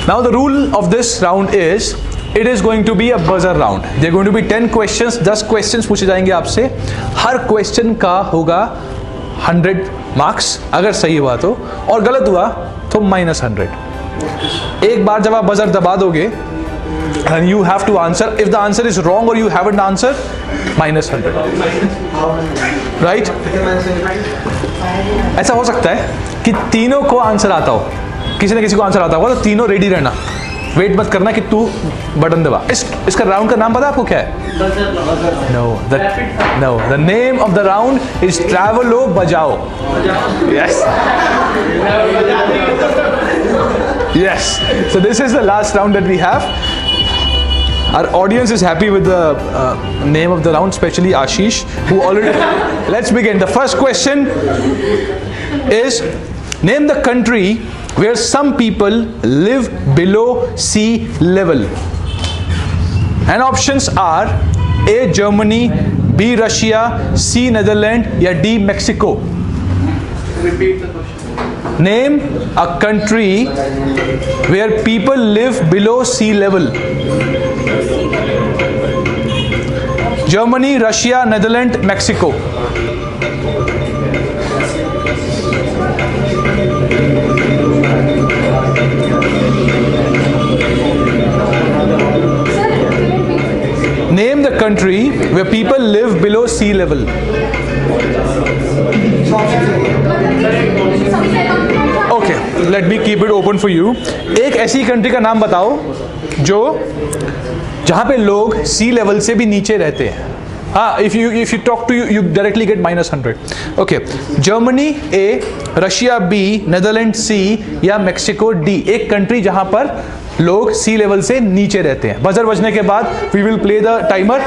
Now the rule of this round is it is going to be a buzzer round. There are going to be 10 questions, 10 questions पूछे जाएंगे आपसे. हर question का होगा 100 marks अगर सही हुआ तो, और गलत हुआ तो -100. एक बार जब आप बजर दबा दोगे and you have to answer. If the answer is wrong or you haven't answered, -100. Right? ऐसा हो सकता है कि तीनों को आंसर आता हो, किसी न किसी को आंसर आता होगा, तो तीनों रेडी रहना. वेट मत करना कि तू बटन दबा. इसका राउंड का नाम पता है आपको क्या है? No, the name of the round is Travelo Bajao. Yes. Yes. So this is the last round that we have. Our audience is happy with the name of the round, especially Ashish, who already. Let's begin. The first question is, name the country where some people live below sea level. And options are A. Germany, B. Russia, C. Netherlands, या D. Mexico. Repeat the question. Name a country where people live below sea level. Germany, Russia, Netherlands, Mexico. Name the country where people live below sea level. Okay, let me keep it open for you. एक ऐसी country का नाम बताओ जो जहाँ पे लोग सी level से भी नीचे रहते हैं. हाँ, if you talk to you directly get -100. Okay, Germany A, Russia B, Netherlands C या Mexico D. एक कंट्री जहाँ पर लोग सी लेवल से नीचे रहते हैं. बजर बजने के बाद we will play the timer.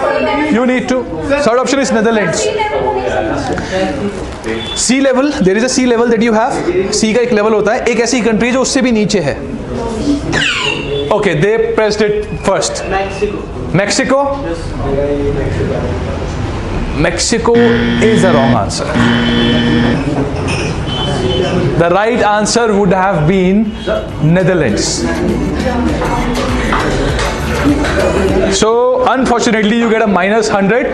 You need to. Third option is Netherlands. Sea level, there is a sea level that you have. Sea का एक लेवल होता है. एक ऐसी कंट्री जो उससे भी नीचे है. Okay, they pressed it first. Mexico. Mexico is the wrong answer. The right answer would have been Netherlands. So unfortunately you get a -100,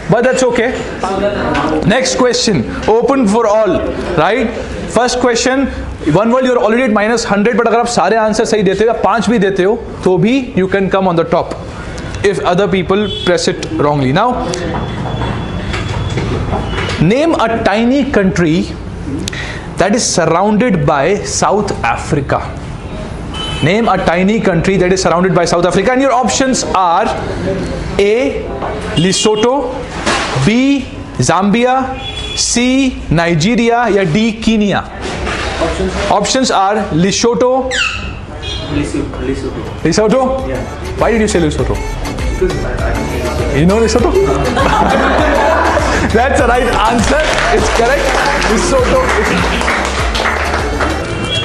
but that's okay. Next question, open for all, right? First question, one word you're already at -100, but अगर आप सारे answer सही देते हो या 5 भी देते हो तो भी you can come on the top if other people press it wrongly. Now name a tiny country that is surrounded by South Africa. Name a tiny country that is surrounded by South Africa, and your options are A. Lesotho, B. Zambia, C. Nigeria या D. Kenya. Options are Lesotho. Lesotho? Yeah. Why did you say Lesotho? Because You know Lesotho? That's the right answer. It's correct. Lesotho.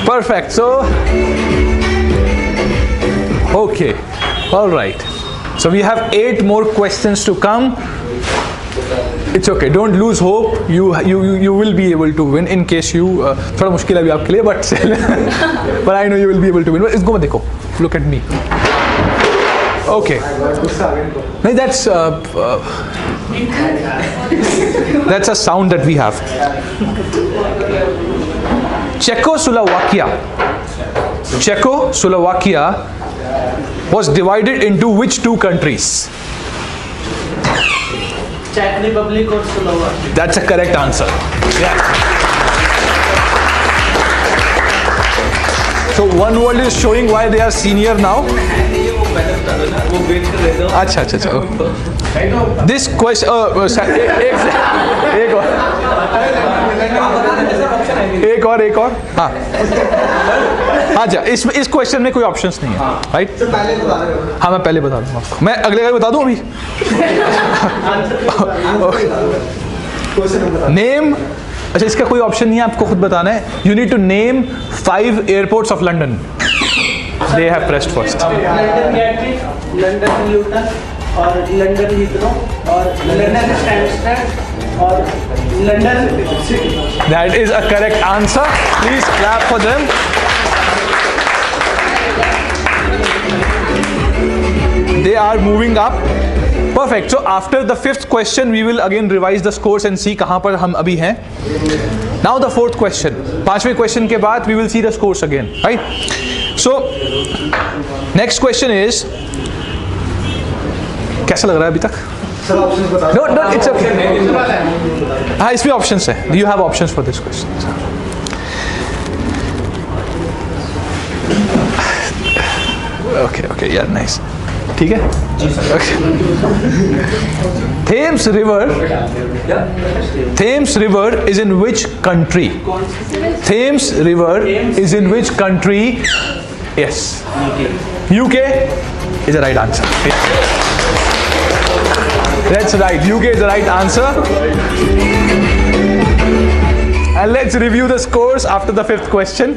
Perfect. So, okay. All right. So we have 8 more questions to come. It's okay. Don't lose hope. You will be able to win in case you. थोड़ा मुश्किल है अभी आपके लिए, but but I know you will be able to win. इसको मत देखो. Look at me. Okay. No, that's a sound that we have. Czechoslovakia was divided into which 2 countries? Czech Republic or Slovakia? That's a correct answer. Yeah. So one world is showing why they are senior now. अच्छा. This question एक और हाँ अच्छा, इस question में कोई options नहीं है, राइट? हाँ, मैं पहले बता दूंगा आपको. मैं अगले का बता दूं अभी. नेम. अच्छा, इसका कोई ऑप्शन नहीं है, आपको खुद बताना है. You need to name 5 airports of London. They have pressed first. London Gatwick, London Luton, और London Heathrow, और London Stansted, और London City. That is a correct answer. Please clap for them. They are moving up. Perfect. So after the fifth question, we will again revise the scores and see कहाँ पर हम अभी हैं. Now the fourth question. पांचवें question के बाद we will see the scores again. Right? So next question is. कैसा लग रहा है अभी तक? No, it's okay. हाँ, इसमें options है. Do you have options for this question? Okay, yeah, nice. ठीक है? Okay. Thames River is in which country? Thames River is in which country? Yes. UK is the right answer. That's right. UK is the right answer. And let's review the scores after the fifth question.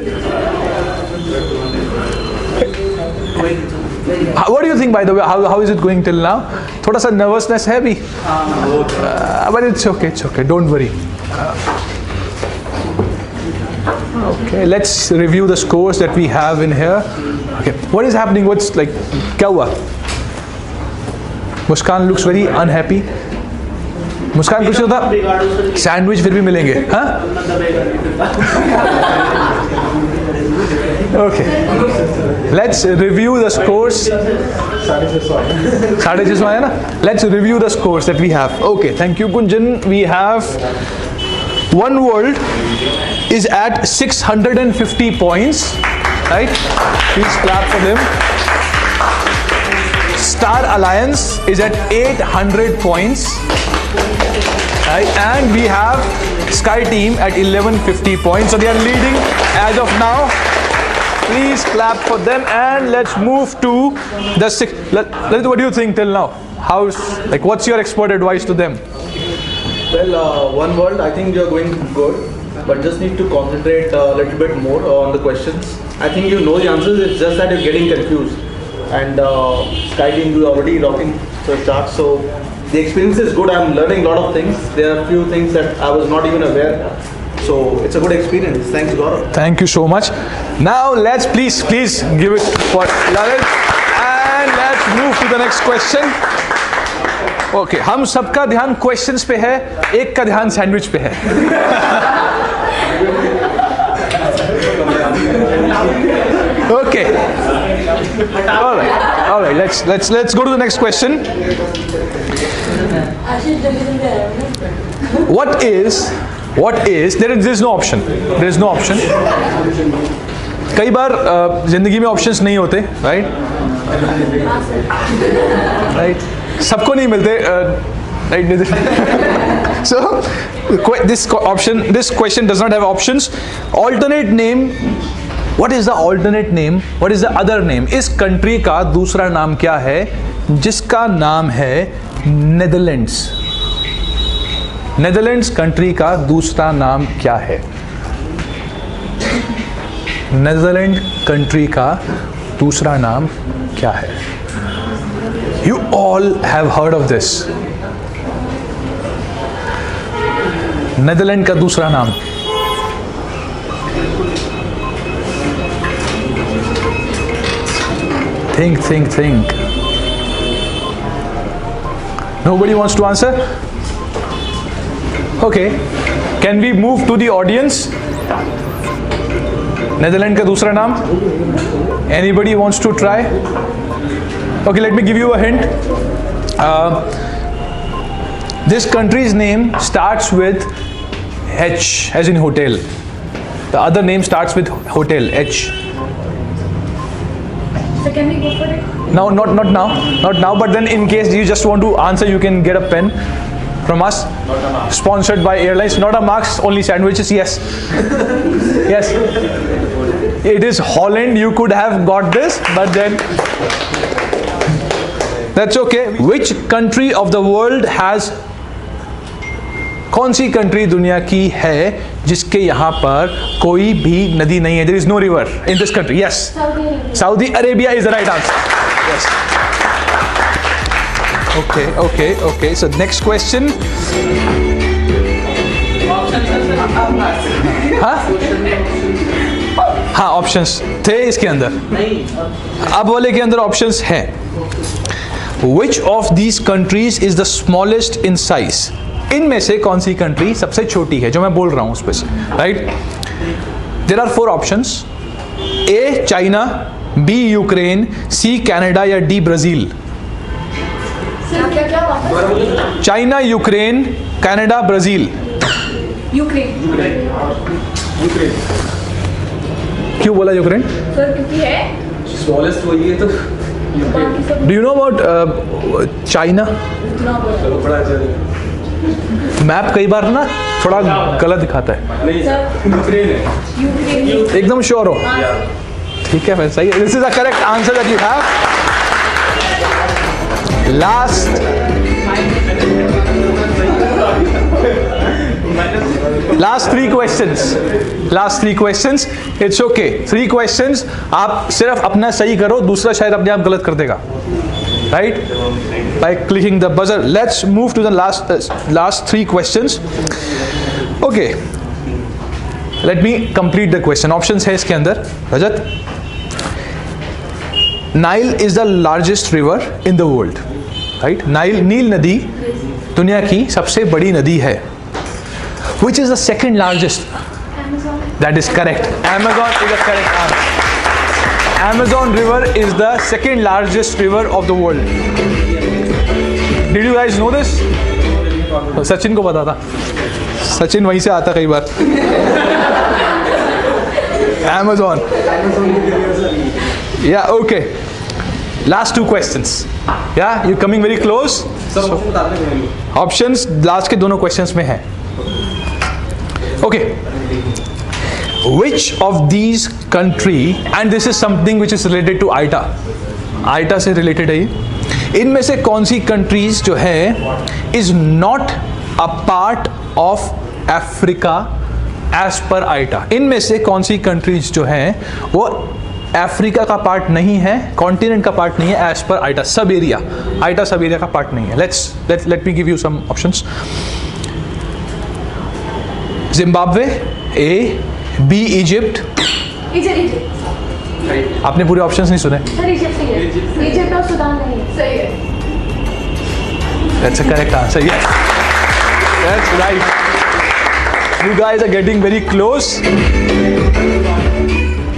What do you think, by the way? How is it going till now? थोड़ा सा nervousness है भी. But it's okay. Don't worry. Okay, let's review the scores that we have in here. Okay, what is happening? What's like? क्या हुआ? मुस्कान looks very unhappy. मुस्कान कुछ होता? Sandwich फिर भी मिलेंगे, हाँ? Okay. Let's review the scores. 650 आया ना? Let's review the scores that we have. Okay, thank you, Gunjan. We have One World is at 650 points, right? Please clap for them. Star Alliance is at 800 points, right? And we have Sky Team at 1150 points. So they are leading as of now. Please clap for them, and let's move to the sixth. Lalit, what do you think till now? What's your expert advice to them? Well, One World, I think you're going good, but just need to concentrate a little bit more on the questions. I think you know the answers, it's just that you're getting confused. And Sky Team, you already locking the chart, so the experience is good. I'm learning a lot of things. There are a few things that I was not even aware. So it's a good experience. Thanks, Gaurav. Thank you so much. Now let's please give it for Lalit, and let's move to the next question. Okay, हम सबका ध्यान questions पे है, एक का ध्यान sandwich पे है. Okay. All right. Let's go to the next question. What is there is no option. There is no option. कई बार जिंदगी में options नहीं होते, right? सबको नहीं मिलते, right? So this question does not have options. Alternate name. What is the alternate name? What is the other name? इस country का दूसरा नाम क्या है जिसका नाम है Netherlands? Netherlands country का दूसरा नाम क्या है? Netherlands country का दूसरा नाम क्या है? You all have heard of this. Netherlands का दूसरा नाम. Think. Nobody wants to answer? Okay. Can we move to the audience? Netherlands का दूसरा नाम? Anybody wants to try? Okay, let me give you a hint. This country's name starts with H, as in hotel. The other name starts with hotel, H. So can we go for it? No, not now. But then, in case you just want to answer, you can get a pen from us. Sponsored by airlines. Not a marks, only sandwiches. Yes. Yes. It is Holland. You could have got this, but then that's okay. Which country of the world has? कौन सी country दुनिया की है जिसके यहाँ पर कोई भी नदी नहीं है? There is no river in this country. Yes. Saudi Arabia is the right answer. Yes. Okay. So next question. हाँ, options थे इसके अंदर. अब वाले के अंदर options हैं. Which of these countries is the smallest in size? इनमें से कौन सी कंट्री सबसे छोटी है जो मैं बोल रहा हूं उस पे से, right? There are 4 options, A China, B Ukraine, C Canada या D Brazil. China, Ukraine, Canada, Brazil. Ukraine. क्यों बोला यूक्रेन? सर क्योंकि है स्मॉलेस्ट वही है तो do you know about China? Map कई बार ना थोड़ा गलत दिखाता है. नहीं यूक्रेन है. यूक्रेन. एकदम श्योर हो? ठीक है, फिर सही है. This is the correct answer that you have. Last 3 questions. It's okay. 3 questions. आप सिर्फ अपना सही करो, दूसरा शायद अपने आप गलत कर देगा. Right? By clicking the buzzer. Let's move to the last 3 questions. Okay. Let me complete the question. Options है इसके अंदर. रजत. Nile is the largest river in the world. Right? नील नदी दुनिया की सबसे बड़ी नदी है. Which is the second largest? Amazon. That is correct. Amazon is the correct answer. Amazon river is the second largest river of the world. Did you guys know this? Sachin को पता था. सचिन वहीं से आता कई बार. Amazon. Yeah, okay. Last 2 questions. Yeah, you're coming very close. So, options last के दोनों questions में है. Okay. Which of these country, and this is something which is related to ITA. ITA से related है ये. इनमें से कौन सी countries जो है is not a part of Africa as per ITA. इनमें से कौन सी countries जो है वो अफ्रीका का पार्ट नहीं है, कॉन्टिनेंट का पार्ट नहीं है एज पर आइटा. सब एरिया, आइटा सब एरिया का पार्ट नहीं है. Let me give you some options. Zimbabwe, A, B Egypt. Egypt. आपने पूरे ऑप्शंस नहीं सुने? सर इजिप्ट ही है. इजिप्ट और सुदान नहीं है. सही है. That's a correct answer. Yes, that's right. You guys are getting very close.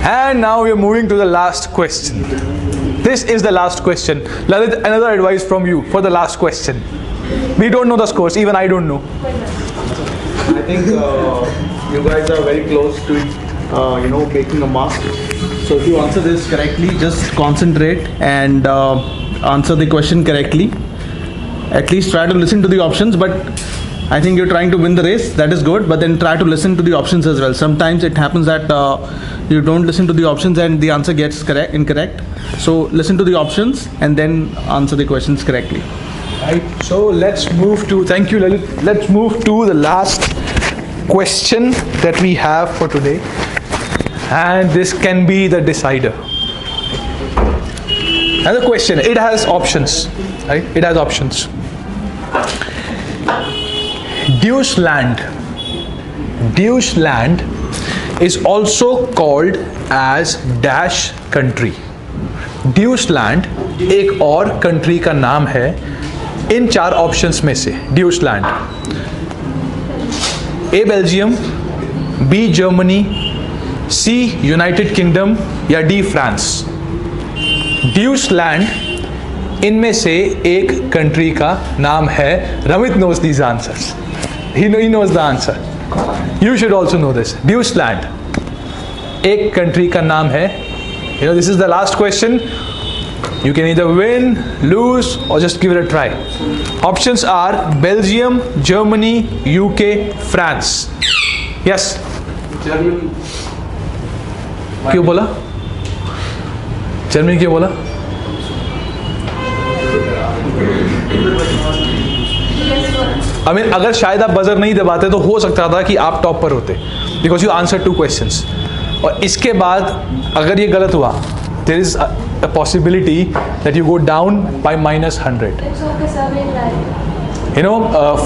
And now we are moving to the last question. This is the last question. Lalit, another advice from you for the last question. We don't know the scores. Even I don't know. I think you guys are very close to making a mark. So if you answer this correctly, just concentrate and answer the question correctly. At least try to listen to the options, but I think you're trying to win the race. That is good, but then try to listen to the options as well. Sometimes it happens that you don't listen to the options and the answer gets incorrect. So listen to the options and then answer the questions correctly. Right. So let's move to. Thank you, Lalit. Let's move to the last question that we have for today, and this can be the decider. Another question. It has options. Right. It has options. Deutsch land is also called as dash country. Deutsch land एक और country का नाम है इन 4 options में से. Deutsch land. ए Belgium, B Germany, C United kingdom या D France. Deutsch land इनमें से एक कंट्री का नाम है. Ramit knows these answers. He knows the answer. You should also know this. Deutsch land एक कंट्री का नाम है. This is the last question. You can either win, lose, or just give it a try. Options are Belgium, Germany, UK, France. Yes. Germany. क्यों बोला? Germany क्यों बोला? I mean, अगर शायद आप बजर नहीं दबाते तो हो सकता था कि आप टॉप पर होते, बिकॉज यू आंसर 2 questions. और इसके बाद अगर ये गलत हुआ, there is a possibility that you go down by -100. It's okay, sir. We'll try.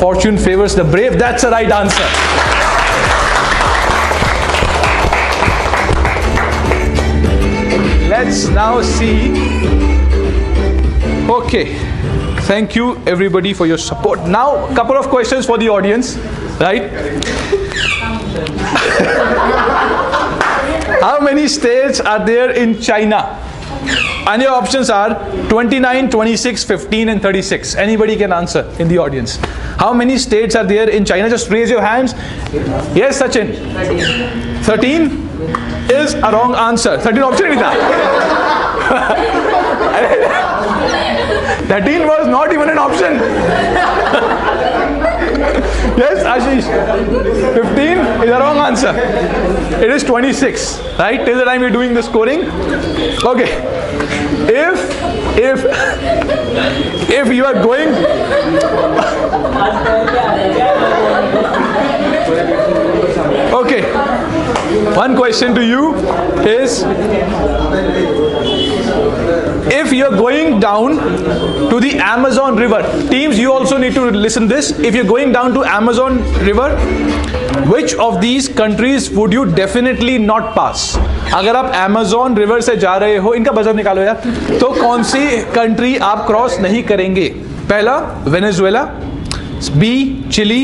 Fortune favors the brave. That's the right answer. Let's now see Okay. Thank you everybody for your support. Now, a couple of questions for the audience, right? How many states are there in China? And your options are 29, 26, 15 and 36. Anybody can answer in the audience. How many states are there in China? Just raise your hands. Yes, Sachin? 13 is a wrong answer. 13 option is that. 13 was not even an option. Yes, Ashish. 15 is a wrong answer. It is 26, right? Till the time you're doing the scoring. Okay. If you are going, okay, one question to you is, if you're going down to the Amazon River, teams, you also need to listen this. If you're going down to Amazon River, which of these countries would you definitely not pass? अगर आप Amazon River से जा रहे हो, इनका budget निकालो यार, तो कौन सी कंट्री आप क्रॉस नहीं करेंगे? पहला Venezuela, B Chile,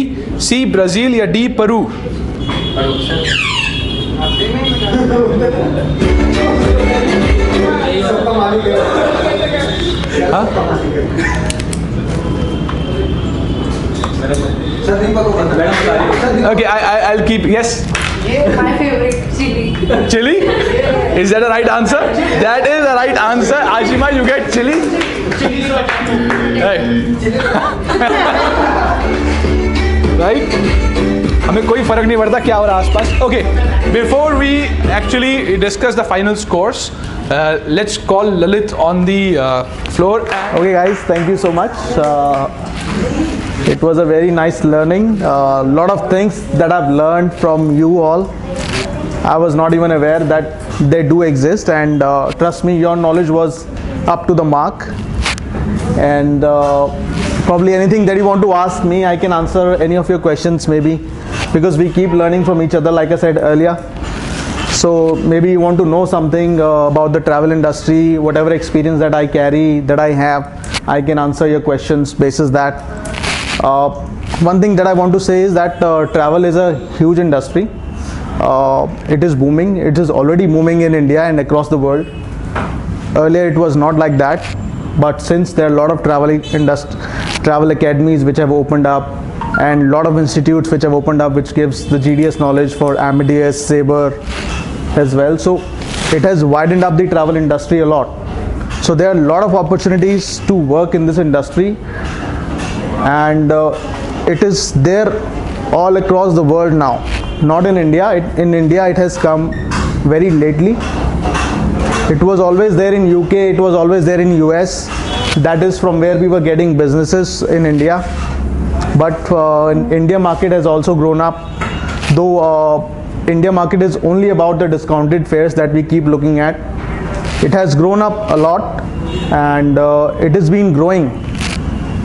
C Brazil या D Peru? Okay, I'll keep, yes. My favorite, chili. Chili? Is that a right answer? That is a right answer. Ashima, you get chili? Right. Right? हमें कोई फर्क नहीं पड़ता क्या हो रहा है आसपास. Okay, before we actually discuss the final scores, let's call Lalit on the floor. Okay guys, thank you so much. It was a very nice learning. A lot of things that I've learned from you all, I was not even aware that they do exist, and trust me, your knowledge was up to the mark. And probably anything that you want to ask me, I can answer any of your questions maybe, because we keep learning from each other, like I said earlier. So maybe you want to know something about the travel industry, whatever experience that I carry, that I have, I can answer your questions basis that. One thing that I want to say is that travel is a huge industry. It is booming. It is already booming in India and across the world. Earlier it was not like that, but since there are a lot of travel academies which have opened up, and a lot of institutes which have opened up, which gives the GDS knowledge for Amadeus, Sabre as well. So it has widened up the travel industry a lot. So there are a lot of opportunities to work in this industry, and it is there all across the world now. Not in India. In India it has come very lately. It was always there in UK, it was always there in US. That is from where we were getting businesses in India. But in India market has also grown up, though India market is only about the discounted fares that we keep looking at. It has grown up a lot, and it has been growing.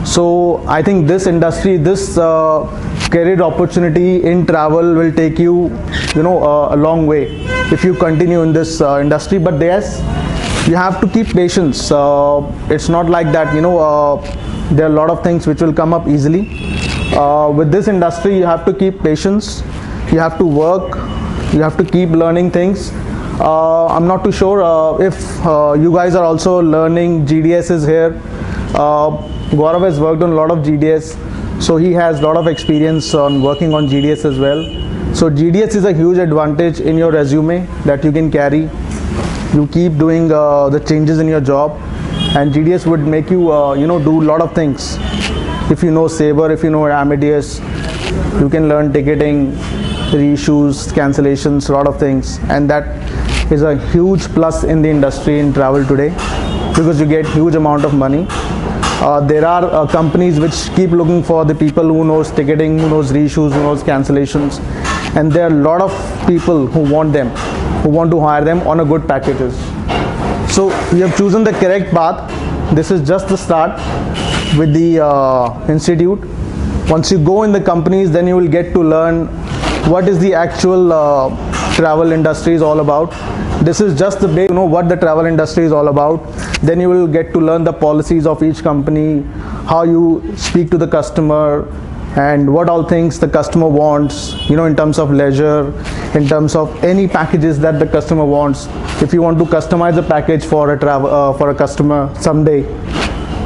So I think this industry, this career opportunity in travel will take you, a long way if you continue in this industry. But yes, you have to keep patience. It's not like that, there are a lot of things which will come up easily. With this industry, you have to keep patience. You have to work. You have to keep learning things. I'm not too sure if you guys are also learning. GDS is here. Gaurav has worked on a lot of GDS, so he has a lot of experience on working on GDS as well. So GDS is a huge advantage in your resume that you can carry. You keep doing the changes in your job, and GDS would make you do a lot of things. If you know Sabre, if you know Amadeus, you can learn ticketing, reissues, cancellations, a lot of things, and that is a huge plus in the industry in travel today, because you get huge amount of money. There are companies which keep looking for the people who knows ticketing, who knows reissues, who knows cancellations, and there are a lot of people who want them, who want to hire them on a good packages. So you have chosen the correct path. This is just the start with the institute. Once you go in the companies, then you will get to learn what is the actual travel industry is all about. This is just the base, what the travel industry is all about. Then you will get to learn the policies of each company, how you speak to the customer, and what all things the customer wants, you know, in terms of leisure, in terms of any packages that the customer wants. If you want to customize a package for a for a customer someday.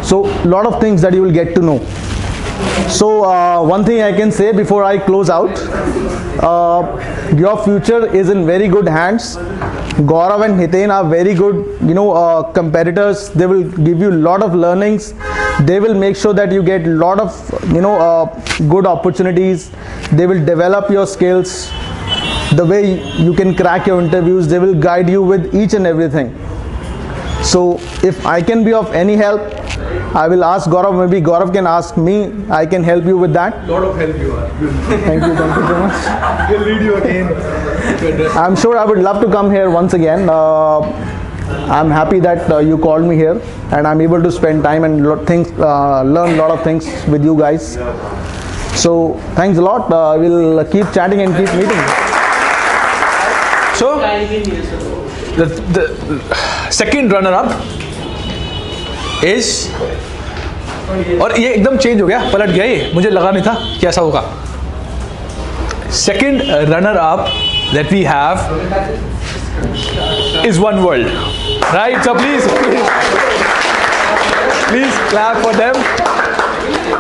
So lot of things that you will get to know. So one thing I can say before I close out, your future is in very good hands. Gaurav and Hiten are very good, you know, competitors. They will give you a lot of learnings. They will make sure that you get a lot of, you know, good opportunities. They will develop your skills, the way you can crack your interviews. They will guide you with each and everything. So if I can be of any help, I will ask Gaurav. Maybe Gaurav can ask me. I can help you with that. Lot of help you are. Thank you so much. We'll lead you again. I'm sure I would love to come here once again. I'm happy that you called me here, and I'm able to spend time and learn a lot of things with you guys. So thanks a lot. We'll keep chatting and keep meeting. So the second runner-up is, और ये एकदम change हो गया, पलट गया ये, मुझे लगा नहीं था कि ऐसा होगा. Second runner-up that we have is One World, right? So please clap for them.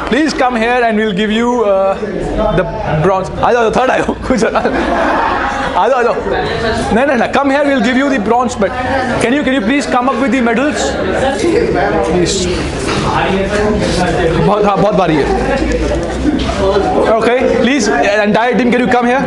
Please come here and we'll give you the bronze. आजो third आयो कुछ आजो नहीं come here, we'll give you the bronze medal. Can you please come up with the medals? Please. बहुत भारी है. Okay, please, entire team, can you come here?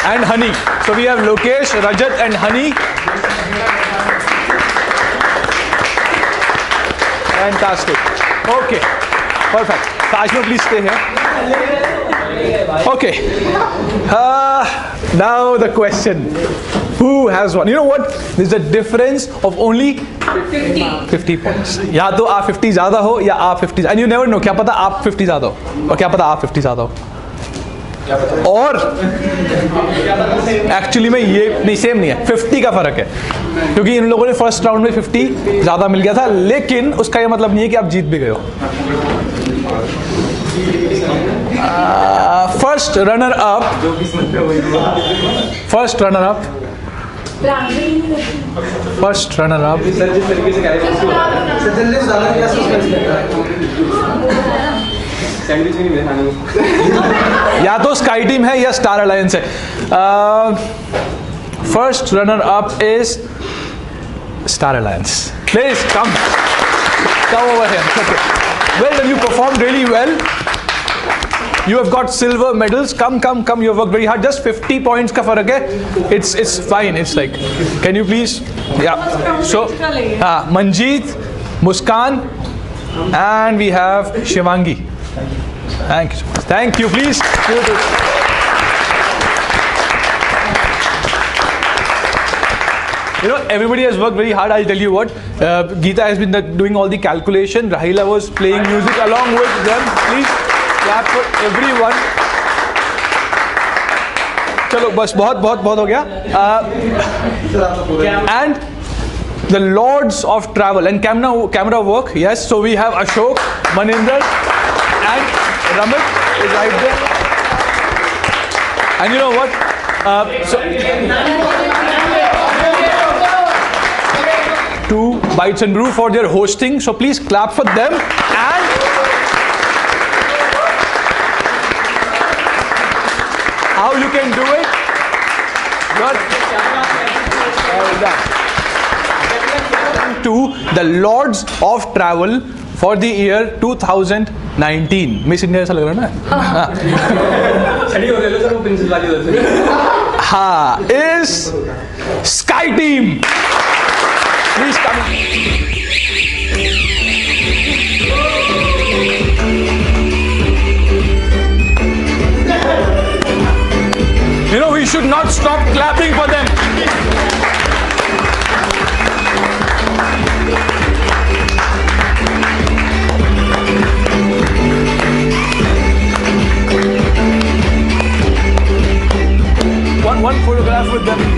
And Honey. So we have Lokesh, Rajat and Honey. Fantastic. Okay. Perfect. Tajmo, please stay here. Okay. Now the question. Who has won? You know what? There's a difference of only 50 points. या तो आप 50 ज़्यादा हो या आप 50. And you never know. क्या पता आप 50 ज़्यादा हो और क्या पता आप 50 ज़्यादा हो. और एक्चुअली में ये नहीं, सेम नहीं है, 50 का फर्क है, क्योंकि इन लोगों ने फर्स्ट राउंड में 50 ज़्यादा मिल गया था, लेकिन उसका ये मतलब नहीं है कि आप जीत भी गए हो. फर्स्ट रनर अप या तो स्काई टीम है या स्टार अलायंस है. First runner up is star alliance. Please come over here. Well done, you performed really well. You have got silver medals. Come. You have worked very hard. Just 50 points का फर्क है. It's fine. It's like, can you please? Yeah. So, Manjeet, Muskan, and we have Shivangi. Thank you so much. Thank you. Please. You know, everybody has worked very hard. I'll tell you what. Geeta has been doing all the calculation. Rahila was playing music along with them. Please clap for everyone. चलो बस बहुत हो गया. And the Lords of Travel and camera work. Yes. So we have Ashok, Maninder, and Ramit is right there. And you know what? To Bites and Brew for their hosting. So please clap for them. And how you can do it? Good. Well done. To the Lords of Travel for the year 2019. Miss India ऐसा लग रहा है ना? हाँ, is Sky Team. Please come. You know, we should not stop clapping for them. enough with them.